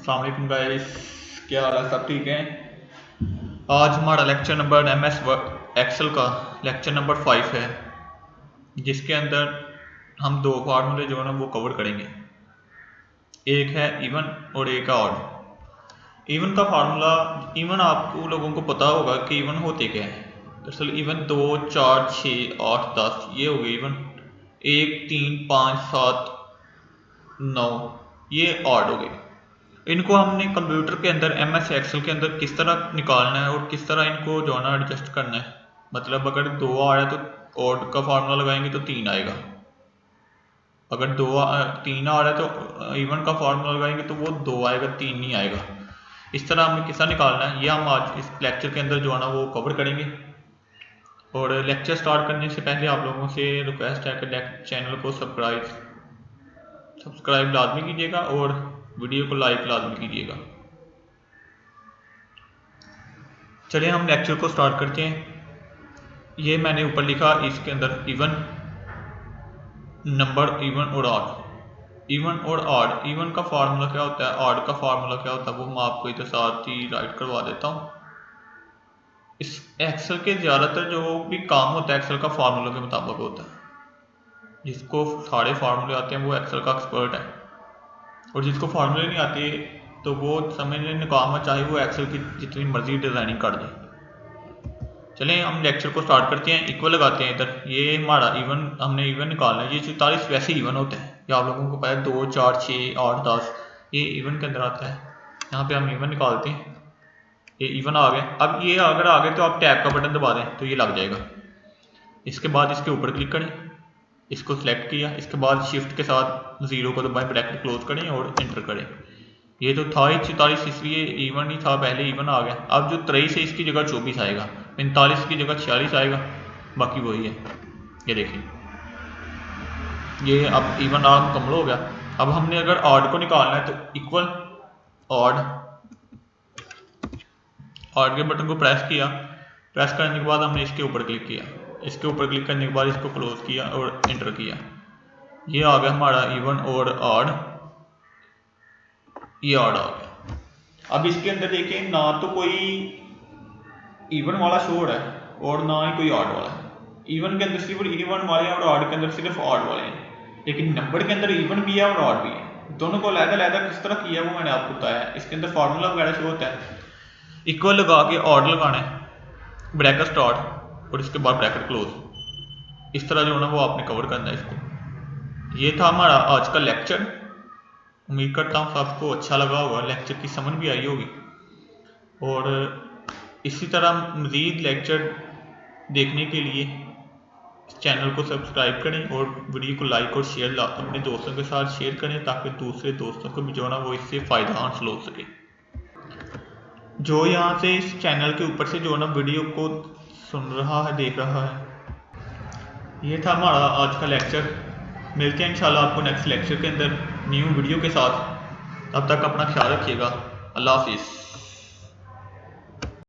अस्सलाम वालेकुम गाइस, क्या हाल है? सब ठीक हैं? आज हमारा लेक्चर नंबर MS एक्सेल का लेक्चर नंबर 5 है, जिसके अंदर हम दो फार्मूले जो है ना वो कवर करेंगे। एक है इवन और एक है ऑड। इवन का फार्मूला, इवन आपको लोगों को पता होगा कि इवन होते क्या है। दरअसल इवन 2, 4, 6, 8, 10 ये हो गए इवन। 1, 3, 5, 7, 9 ये ऑड हो गए। इनको हमने कंप्यूटर के अंदर MS एक्सेल के अंदर किस तरह निकालना है और किस तरह इनको जो है ना एडजस्ट करना है। मतलब अगर 2 आ रहा है तो ऑड का फार्मूला लगाएंगे तो 3 आएगा। अगर 3 आ रहा है तो इवन का फार्मूला लगाएंगे तो वो 2 आएगा, 3 नहीं आएगा। इस तरह हमें किस तरह निकालना है ये हम आज इस लेक्चर के अंदर जो है ना वो कवर करेंगे। और लेक्चर स्टार्ट करने से पहले आप लोगों से रिक्वेस्ट है कि चैनल को सब्सक्राइब लाजमी कीजिएगा और वीडियो को लाइक लाजमी कीजिएगा। चलिए हम लेक्चर को स्टार्ट करते हैं। ये मैंने ऊपर लिखा, इसके अंदर इवन नंबर, इवन और ऑड। इवन और ऑड, इवन का फार्मूला क्या होता है, ऑड का फार्मूला क्या होता है, वो मैं आपको इधर साथ ही राइट करवा देता हूँ। इस एक्सेल के ज़्यादातर जो भी काम होता है एक्सेल का फार्मूला के मुताबिक होता है। जिसको सारे फार्मूले आते हैं वो एक्सेल का एक्सपर्ट है, और जिसको फार्मूले नहीं आते तो वो समझने निकाम है, चाहे वो एक्सेल की जितनी मर्जी डिज़ाइनिंग कर दे। चलें हम लेक्चर को स्टार्ट करते हैं। इक्वल लगाते हैं इधर। ये हमारा इवन, हमने इवन निकालना है। ये 44 वैसे इवन होते हैं, ये आप लोगों को पता है। 2, 4, 6, 8, 10 ये इवन के अंदर आता है। यहाँ पे हम इवन निकालते हैं, ये इवन आ गए। अब ये अगर आ गए तो आप टैब का बटन दबा दें तो ये लग जाएगा। इसके बाद इसके ऊपर क्लिक करें, इसको सिलेक्ट किया, इसके बाद शिफ्ट के साथ 0 को दबाएं, ब्रैकेट क्लोज करें और एंटर करें। ये तो था ही 44, इसलिए इवन ही था पहले, इवन आ गया। अब जो 23 है इसकी जगह 24 आएगा, 45 की जगह 46 आएगा, बाकी वही है। ये देखिए, ये अब इवन आ मुकम्मल हो गया। अब हमने अगर ऑड को निकालना है तो इक्वल ऑड, ऑड के बटन को प्रेस किया। प्रेस करने के बाद हमने इसके ऊपर क्लिक किया, इसके ऊपर क्लिक करने के बाद इसको क्लोज किया और एंटर किया। ये आ गया हमारा इवन और ऑड, ये ऑड आ गया। अब इसके अंदर देखिए, ना तो कोई इवन वाला शो हो रहा है और ना ही कोई ऑड वाला है। इवन के अंदर सिर्फ इवन वाले हैं और ऑड के अंदर सिर्फ ऑड वाले हैं, लेकिन नंबर के अंदर इवन भी है और ऑड भी है। दोनों को अलग-अलग किस तरह किया है वो मैंने आपको बताया है। इसके अंदर फार्मूला वगैरह शो होता है। इक्वल लगा के ऑड लगाना है, ब्रैकेट स्टार्ट और इसके बाद ब्रैकेट क्लोज। इस तरह जो है ना वो आपने कवर करना है इसको। ये था हमारा आज का लेक्चर। उम्मीद करता हूँ सबको अच्छा लगा होगा, लेक्चर की समझ भी आई होगी। और इसी तरह मज़ीद लेक्चर देखने के लिए चैनल को सब्सक्राइब करें और वीडियो को लाइक और शेयर अपने दोस्तों के साथ शेयर करें, ताकि दूसरे दोस्तों को भी जो है ना वो इससे फ़ायदा हासिल हो सके। जो यहाँ से इस चैनल के ऊपर से जो है ना वीडियो को सुन रहा है, देख रहा है। ये था हमारा आज का लेक्चर। मिलते हैं इंशाल्लाह आपको नेक्स्ट लेक्चर के अंदर न्यू वीडियो के साथ। तब तक अपना ख्याल रखिएगा। अल्लाह हाफिज़।